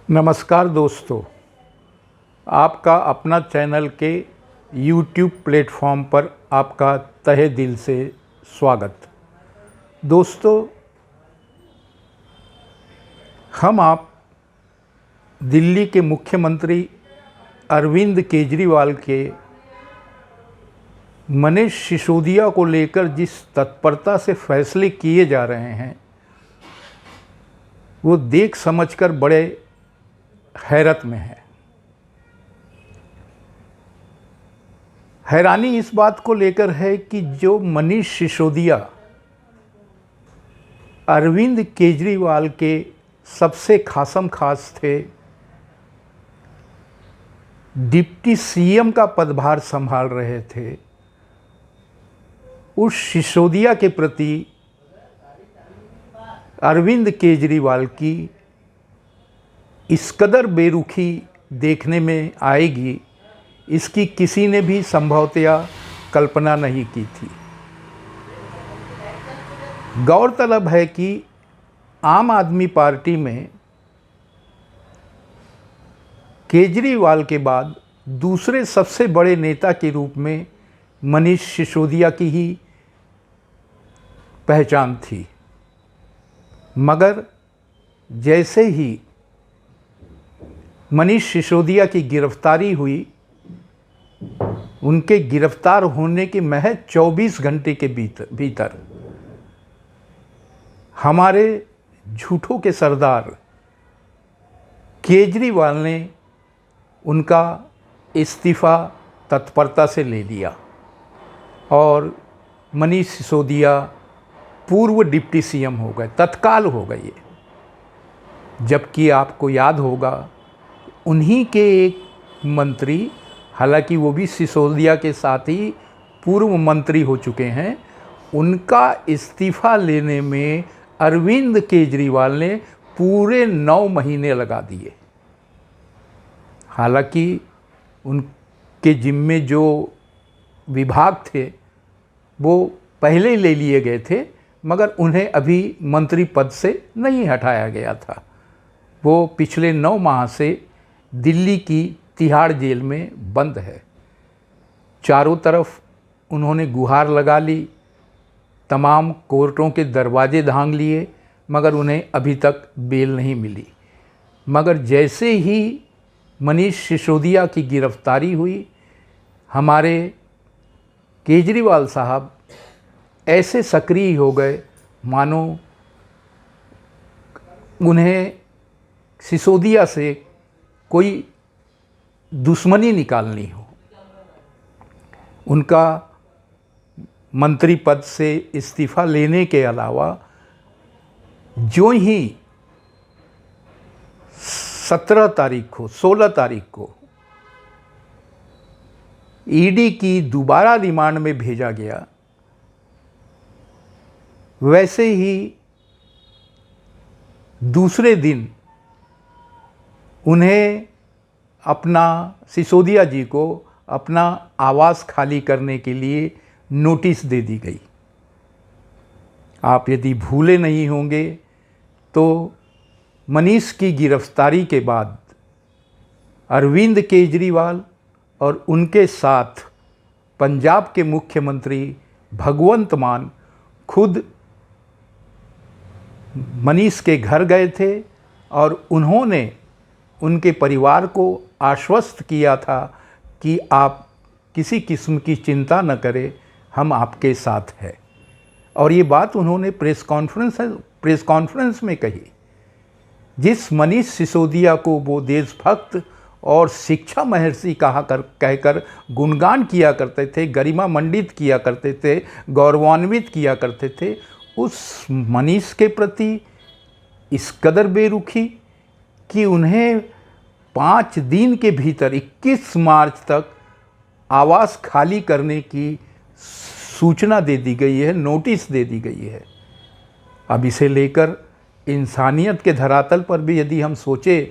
नमस्कार दोस्तों, आपका अपना चैनल के YouTube प्लेटफॉर्म पर आपका तहे दिल से स्वागत। दोस्तों, हम आप दिल्ली के मुख्यमंत्री अरविंद केजरीवाल के मनीष सिसोदिया को लेकर जिस तत्परता से फैसले किए जा रहे हैं, वो देख समझकर बड़े हैरत में है। हैरानी इस बात को लेकर है कि जो मनीष सिसोदिया अरविंद केजरीवाल के सबसे खासम खास थे, डिप्टी सीएम का पदभार संभाल रहे थे, उस सिसोदिया के प्रति अरविंद केजरीवाल की इस कदर बेरुखी देखने में आएगी, इसकी किसी ने भी संभवतया कल्पना नहीं की थी। गौरतलब है कि आम आदमी पार्टी में केजरीवाल के बाद दूसरे सबसे बड़े नेता के रूप में मनीष सिसोदिया की ही पहचान थी, मगर जैसे ही मनीष सिसोदिया की गिरफ्तारी हुई, उनके गिरफ्तार होने के महज 24 घंटे के भीतर हमारे झूठों के सरदार केजरीवाल ने उनका इस्तीफ़ा तत्परता से ले लिया और मनीष सिसोदिया पूर्व डिप्टी सीएम हो गए, तत्काल हो गए। जबकि आपको याद होगा, उन्हीं के एक मंत्री, हालांकि वो भी सिसोदिया के साथ ही पूर्व मंत्री हो चुके हैं, उनका इस्तीफ़ा लेने में अरविंद केजरीवाल ने पूरे 9 महीने लगा दिए। हालांकि उनके जिम्मे जो विभाग थे वो पहले ही ले लिए गए थे, मगर उन्हें अभी मंत्री पद से नहीं हटाया गया था। वो पिछले 9 माह से दिल्ली की तिहाड़ जेल में बंद है। चारों तरफ उन्होंने गुहार लगा ली, तमाम कोर्टों के दरवाजे धांग लिए, मगर उन्हें अभी तक बेल नहीं मिली। मगर जैसे ही मनीष सिसोदिया की गिरफ्तारी हुई, हमारे केजरीवाल साहब ऐसे सक्रिय हो गए मानो उन्हें सिसोदिया से कोई दुश्मनी निकालनी हो। उनका मंत्री पद से इस्तीफ़ा लेने के अलावा जो ही 16 तारीख को ईडी की दोबारा रिमांड में भेजा गया, वैसे ही दूसरे दिन उन्हें सिसोदिया जी को अपना आवास खाली करने के लिए नोटिस दे दी गई। आप यदि भूले नहीं होंगे तो मनीष की गिरफ्तारी के बाद अरविंद केजरीवाल और उनके साथ पंजाब के मुख्यमंत्री भगवंत मान खुद मनीष के घर गए थे और उन्होंने उनके परिवार को आश्वस्त किया था कि आप किसी किस्म की चिंता न करें, हम आपके साथ हैं। और ये बात उन्होंने प्रेस कॉन्फ्रेंस में कही। जिस मनीष सिसोदिया को वो देशभक्त और शिक्षा महर्षि कहकर गुणगान किया करते थे, गरिमा मंडित किया करते थे, गौरवान्वित किया करते थे, उस मनीष के प्रति इस कदर बेरुखी कि उन्हें 5 दिन के भीतर 21 मार्च तक आवास खाली करने की सूचना दे दी गई है, नोटिस दे दी गई है। अब इसे लेकर इंसानियत के धरातल पर भी यदि हम सोचें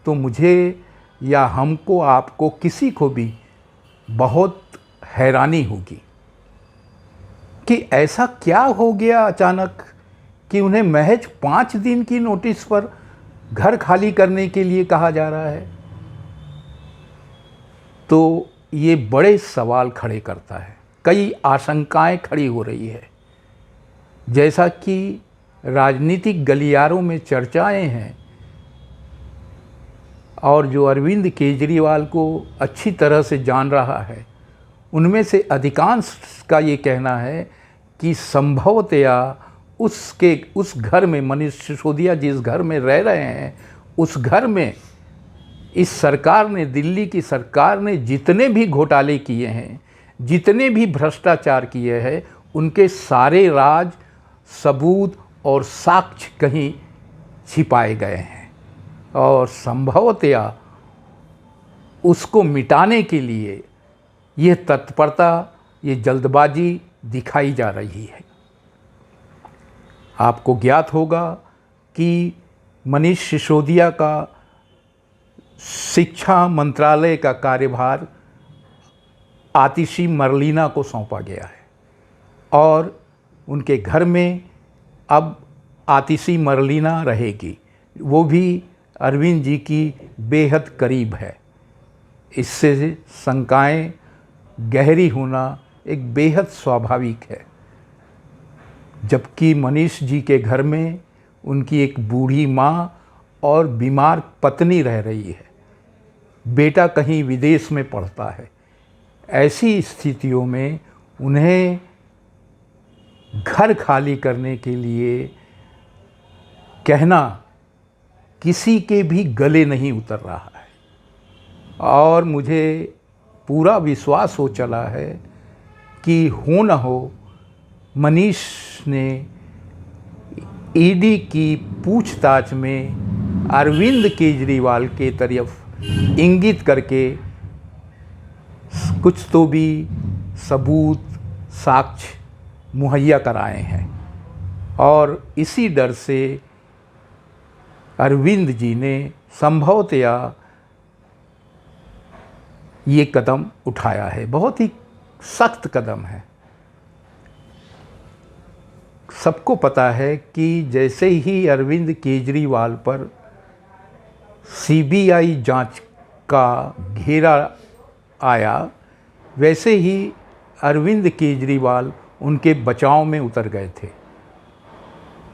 तो मुझे या हमको, आपको, किसी को भी बहुत हैरानी होगी कि ऐसा क्या हो गया अचानक कि उन्हें महज 5 दिन की नोटिस पर घर खाली करने के लिए कहा जा रहा है, तो ये बड़े सवाल खड़े करता है। कई आशंकाएं खड़ी हो रही है, जैसा कि राजनीतिक गलियारों में चर्चाएं हैं और जो अरविंद केजरीवाल को अच्छी तरह से जान रहा है, उनमें से अधिकांश का ये कहना है कि संभवतया उस घर में, मनीष सिसोदिया जिस घर में रह रहे हैं, उस घर में इस सरकार ने, दिल्ली की सरकार ने जितने भी घोटाले किए हैं, जितने भी भ्रष्टाचार किए हैं, उनके सारे राज, सबूत और साक्ष्य कहीं छिपाए गए हैं और संभवतया उसको मिटाने के लिए ये तत्परता, ये जल्दबाजी दिखाई जा रही है। आपको ज्ञात होगा कि मनीष सिसोदिया का शिक्षा मंत्रालय का कार्यभार आतिशी मरलीना को सौंपा गया है और उनके घर में अब आतिशी मरलीना रहेगी। वो भी अरविंद जी की बेहद करीब है। इससे शंकाएं गहरी होना एक बेहद स्वाभाविक है। जबकि मनीष जी के घर में उनकी एक बूढ़ी माँ और बीमार पत्नी रह रही है, बेटा कहीं विदेश में पढ़ता है। ऐसी स्थितियों में उन्हें घर खाली करने के लिए कहना किसी के भी गले नहीं उतर रहा है और मुझे पूरा विश्वास हो चला है कि हो न हो मनीष ने ईडी की पूछताछ में अरविंद केजरीवाल के तरफ इंगित करके कुछ तो भी सबूत, साक्ष्य मुहैया कराए हैं और इसी डर से अरविंद जी ने संभवतया ये कदम उठाया है। बहुत ही सख्त कदम है। सबको पता है कि जैसे ही अरविंद केजरीवाल पर सीबीआई जांच का घेरा आया, वैसे ही अरविंद केजरीवाल उनके बचाव में उतर गए थे।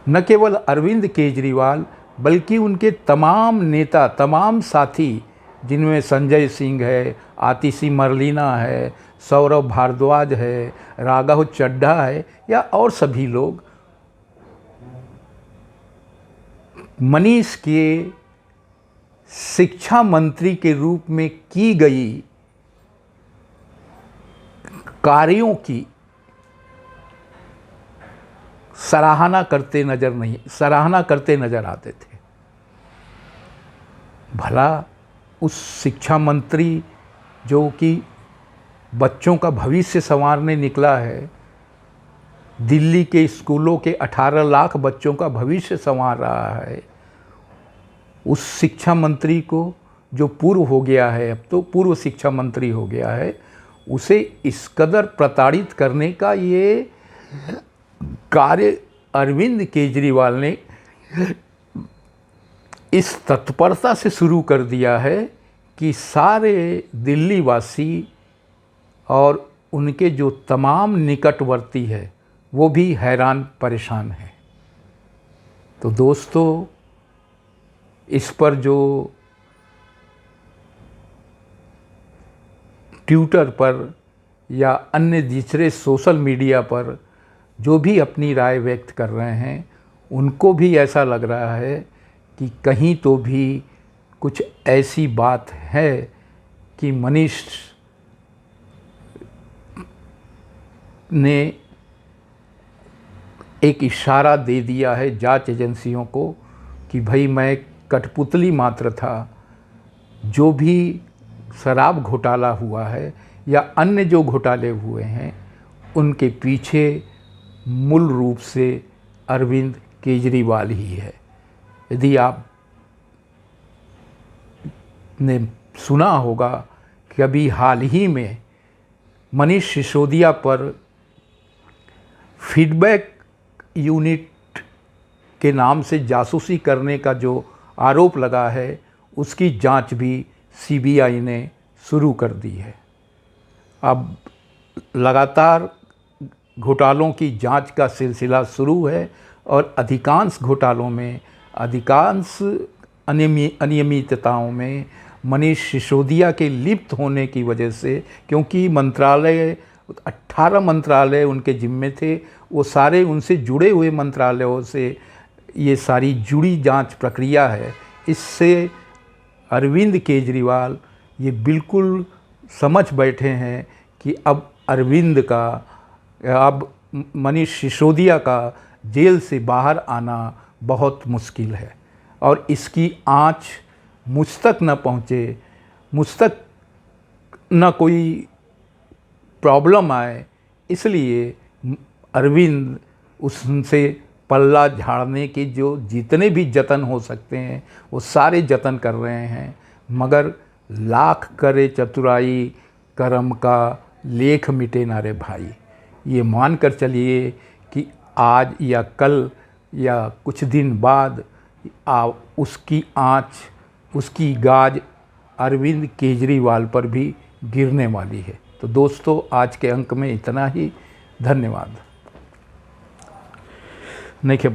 न केवल अरविंद केजरीवाल बल्कि उनके तमाम नेता, तमाम साथी, जिनमें संजय सिंह है, आतिशी मरलीना है, सौरभ भारद्वाज है, राघव चड्ढा है या और सभी लोग मनीष के शिक्षा मंत्री के रूप में की गई कार्यों की सराहना करते नजर आते थे। भला उस शिक्षा मंत्री जो कि बच्चों का भविष्य संवारने निकला है, दिल्ली के स्कूलों के 18 लाख बच्चों का भविष्य संवार रहा है, उस शिक्षा मंत्री को जो पूर्व हो गया है, अब तो पूर्व शिक्षा मंत्री हो गया है, उसे इस कदर प्रताड़ित करने का ये कार्य अरविंद केजरीवाल ने इस तत्परता से शुरू कर दिया है कि सारे दिल्ली वासी और उनके जो तमाम निकटवर्ती है वो भी हैरान परेशान हैं। तो दोस्तों, इस पर जो ट्विटर पर या अन्य दूसरे सोशल मीडिया पर जो भी अपनी राय व्यक्त कर रहे हैं, उनको भी ऐसा लग रहा है कि कहीं तो भी कुछ ऐसी बात है कि मनीष ने एक इशारा दे दिया है जांच एजेंसियों को कि भाई मैं कठपुतली मात्र था। जो भी शराब घोटाला हुआ है या अन्य जो घोटाले हुए हैं, उनके पीछे मूल रूप से अरविंद केजरीवाल ही है। यदि आप ने सुना होगा कि अभी हाल ही में मनीष सिसोदिया पर फीडबैक यूनिट के नाम से जासूसी करने का जो आरोप लगा है उसकी जांच भी सीबीआई ने शुरू कर दी है। अब लगातार घोटालों की जांच का सिलसिला शुरू है और अधिकांश घोटालों में, अधिकांश अनियमितताओं में मनीष सिसोदिया के लिप्त होने की वजह से, क्योंकि मंत्रालय 18 मंत्रालय उनके जिम्मे थे, वो सारे उनसे जुड़े हुए मंत्रालयों से ये सारी जुड़ी जांच प्रक्रिया है। इससे अरविंद केजरीवाल ये बिल्कुल समझ बैठे हैं कि अब मनीष सिसोदिया का जेल से बाहर आना बहुत मुश्किल है और इसकी आँच मुझ तक न पहुँचे, मुझ तक न कोई प्रॉब्लम आए, इसलिए अरविंद उससे पल्ला झाड़ने के जो जितने भी जतन हो सकते हैं वो सारे जतन कर रहे हैं। मगर लाख करे चतुराई करम का लेख मिटे ना रे भाई। ये मान कर चलिए कि आज या कल या कुछ दिन बाद उसकी आँच, उसकी गाज अरविंद केजरीवाल पर भी गिरने वाली है। तो दोस्तों, आज के अंक में इतना ही। धन्यवाद। नहीं के